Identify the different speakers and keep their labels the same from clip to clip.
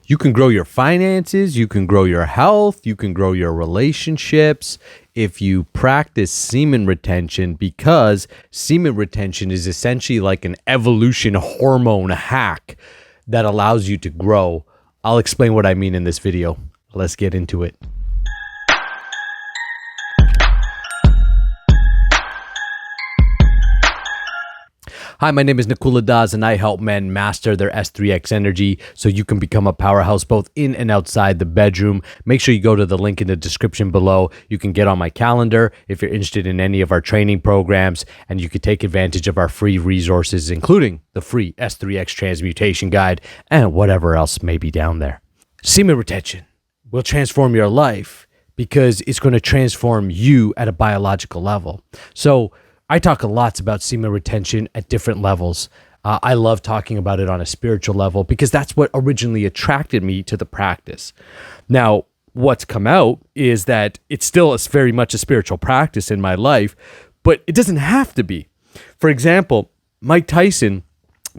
Speaker 1: You can grow your finances, you can grow your health, you can grow your relationships if you practice semen retention, because semen retention is essentially like an evolution hormone hack that allows you to grow. I'll explain what I mean in this video. Let's get into it. Hi, my name is Nakula, and I help men master their S3X energy so you can become a powerhouse both in and outside the bedroom. Make sure you go to the link in the description below. You can get on my calendar if you're interested in any of our training programs, and you can take advantage of our free resources, including the free S3X transmutation guide and whatever else may be down there. Semen retention will transform your life because it's going to transform you at a biological level. So I talk a lot about semen retention at different levels. I love talking about it on a spiritual level because that's what originally attracted me to the practice. Now, what's come out is that it's still very much a spiritual practice in my life, but it doesn't have to be. For example, Mike Tyson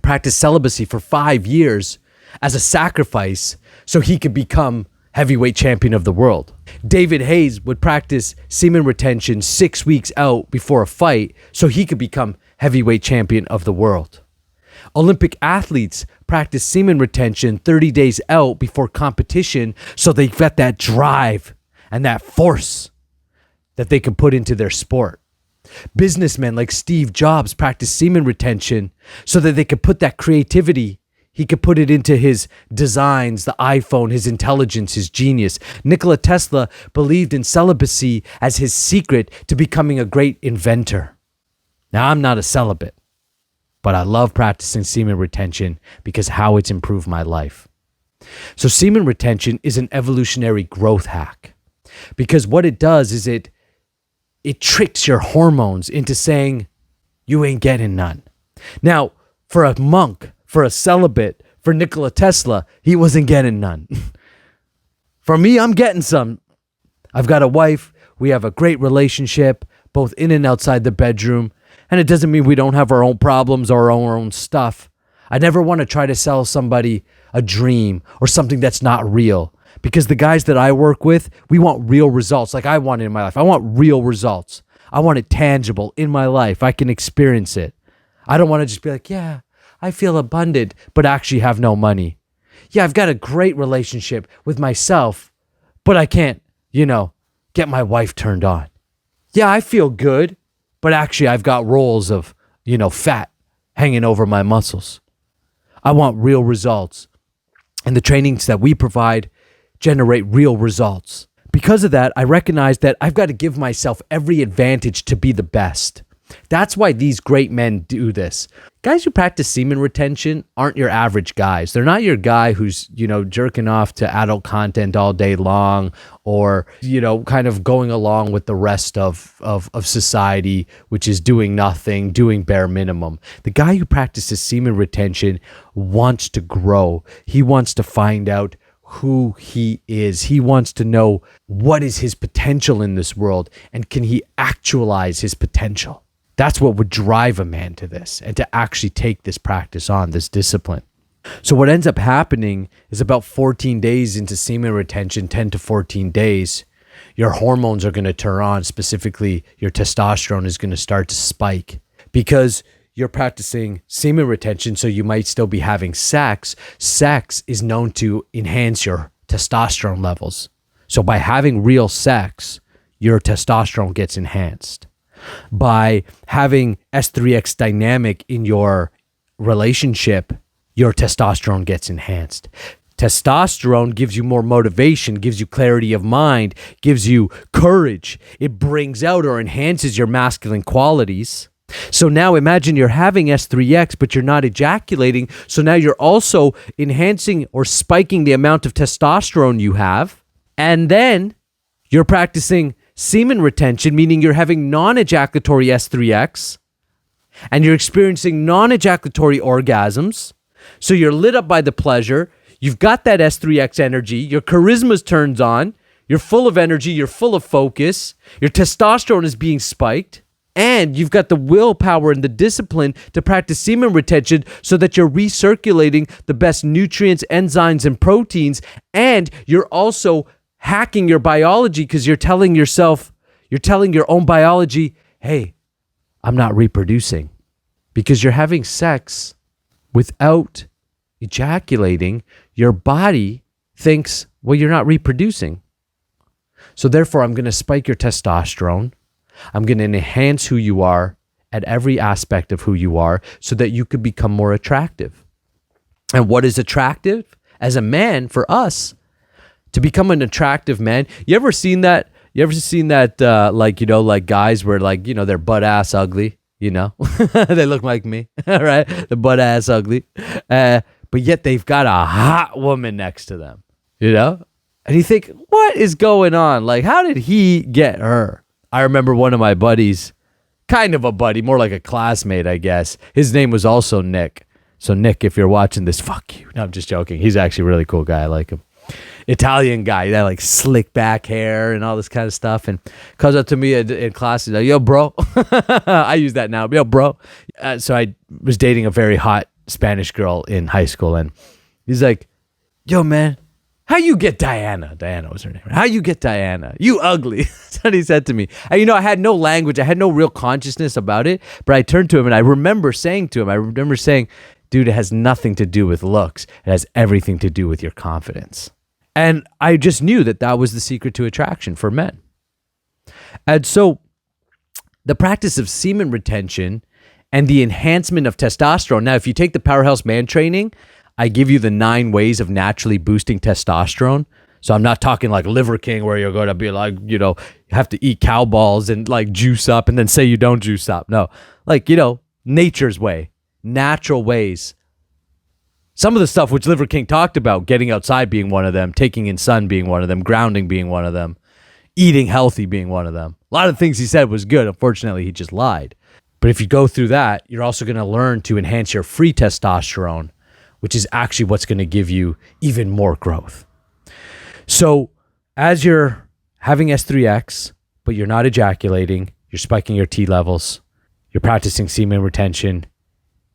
Speaker 1: practiced celibacy for 5 years as a sacrifice so he could become heavyweight champion of the world. David Hayes would practice semen retention 6 weeks out before a fight so he could become heavyweight champion of the world. Olympic athletes practice semen retention 30 days out before competition so they get that drive and that force that they can put into their sport. Businessmen like Steve Jobs practice semen retention so that they could put that creativity, he could put it into his designs, the iPhone, his intelligence, his genius. Nikola Tesla believed in celibacy as his secret to becoming a great inventor. Now, I'm not a celibate, but I love practicing semen retention because how it's improved my life. So semen retention is an evolutionary growth hack because what it does is it tricks your hormones into saying, you ain't getting none. Now, for a monk, for a celibate, for Nikola Tesla, he wasn't getting none. For me, I'm getting some. I've got a wife. We have a great relationship, both in and outside the bedroom. And it doesn't mean we don't have our own problems or our own stuff. I never want to try to sell somebody a dream or something that's not real. Because the guys that I work with, we want real results like I want in my life. I want real results. I want it tangible in my life. I can experience it. I don't want to just be like, yeah, I feel abundant, but actually have no money. Yeah, I've got a great relationship with myself, but I can't, get my wife turned on. Yeah, I feel good, but actually I've got rolls of, fat hanging over my muscles. I want real results. And the trainings that we provide generate real results. Because of that, I recognize that I've got to give myself every advantage to be the best. That's why these great men do this. Guys who practice semen retention aren't your average guys. They're not your guy who's, jerking off to adult content all day long or, kind of going along with the rest of society, which is doing nothing, doing bare minimum. The guy who practices semen retention wants to grow. He wants to find out who he is. He wants to know what is his potential in this world and can he actualize his potential. That's what would drive a man to this and to actually take this practice on, this discipline. So what ends up happening is about 14 days into semen retention, 10 to 14 days, your hormones are going to turn on. Specifically, your testosterone is going to start to spike because you're practicing semen retention. So you might still be having sex. Sex is known to enhance your testosterone levels. So by having real sex, your testosterone gets enhanced. By having S3X dynamic in your relationship, your testosterone gets enhanced. Testosterone gives you more motivation, gives you clarity of mind, gives you courage. It brings out or enhances your masculine qualities. So now imagine you're having S3X, but you're not ejaculating. So now you're also enhancing or spiking the amount of testosterone you have. And then you're practicing semen retention, meaning you're having non-ejaculatory S3X and you're experiencing non-ejaculatory orgasms. So you're lit up by the pleasure. You've got that S3X energy. Your charisma turns on. You're full of energy. You're full of focus. Your testosterone is being spiked. And you've got the willpower and the discipline to practice semen retention so that you're recirculating the best nutrients, enzymes, and proteins. And you're also hacking your biology because you're telling your own biology, hey, I'm not reproducing. Because you're having sex without ejaculating, your body thinks, well, you're not reproducing. So therefore, I'm going to spike your testosterone. I'm going to enhance who you are at every aspect of who you are so that you could become more attractive. And what is attractive? As a man, for us, to become an attractive man, you ever seen that? Like guys where they're butt ass ugly, they look like me, right? The butt ass ugly. But yet they've got a hot woman next to them, And you think, what is going on? Like, how did he get her? I remember one of my buddies, kind of a buddy, more like a classmate, I guess. His name was also Nick. So Nick, if you're watching this, fuck you. No, I'm just joking. He's actually a really cool guy. I like him. Italian guy, that like slick back hair and all this kind of stuff, and comes up to me in class. He's like, "Yo, bro," I use that now. "Yo, bro." So I was dating a very hot Spanish girl in high school, and he's like, "Yo, man, how you get Diana?" Diana was her name. "How you get Diana? You ugly." That's what he said to me. And I had no language. I had no real consciousness about it. But I turned to him and I remember saying, "Dude, it has nothing to do with looks. It has everything to do with your confidence." And I just knew that was the secret to attraction for men. And so the practice of semen retention and the enhancement of testosterone. Now, if you take the Powerhouse Man training, I give you the 9 ways of naturally boosting testosterone. So I'm not talking like Liver King where you're going to be like, you have to eat cow balls and like juice up and then say you don't juice up. No, like, nature's way, natural ways. Some of the stuff which Liver King talked about, getting outside being one of them, taking in sun being one of them, grounding being one of them, eating healthy being one of them. A lot of things he said was good. Unfortunately, he just lied. But if you go through that, you're also going to learn to enhance your free testosterone, which is actually what's going to give you even more growth. So as you're having S3X, but you're not ejaculating, you're spiking your T levels, you're practicing semen retention,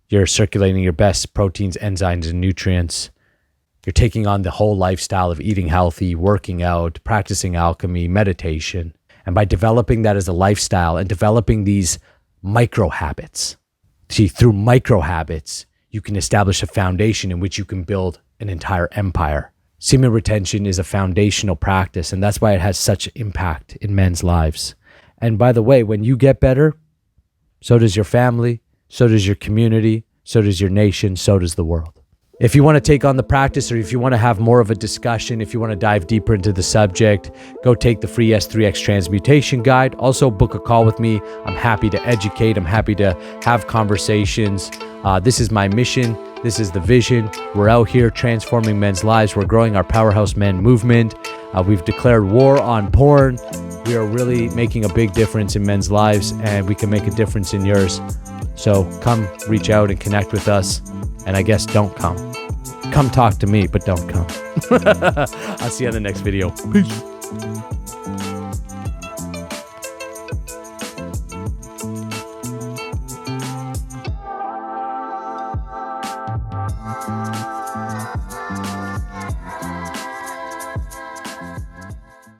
Speaker 1: you're circulating your best proteins, enzymes, and nutrients. You're taking on the whole lifestyle of eating healthy, working out, practicing alchemy, meditation. And by developing that as a lifestyle and developing these micro habits, through micro habits, you can establish a foundation in which you can build an entire empire. Semen retention is a foundational practice, and that's why it has such impact in men's lives. And by the way, when you get better, so does your family, so does your community, so does your nation, so does the world. If you want to take on the practice, or if you want to have more of a discussion, if you want to dive deeper into the subject, go take the free S3X transmutation guide. Also book a call with me. I'm happy to educate. I'm happy to have conversations. This is my mission. This is the vision. We're out here transforming men's lives. We're growing our Powerhouse Men movement. We've declared war on porn. We are really making a big difference in men's lives, and we can make a difference in yours. So come reach out and connect with us. And I guess don't come. Come talk to me, but don't come. I'll see you on the next video. Peace.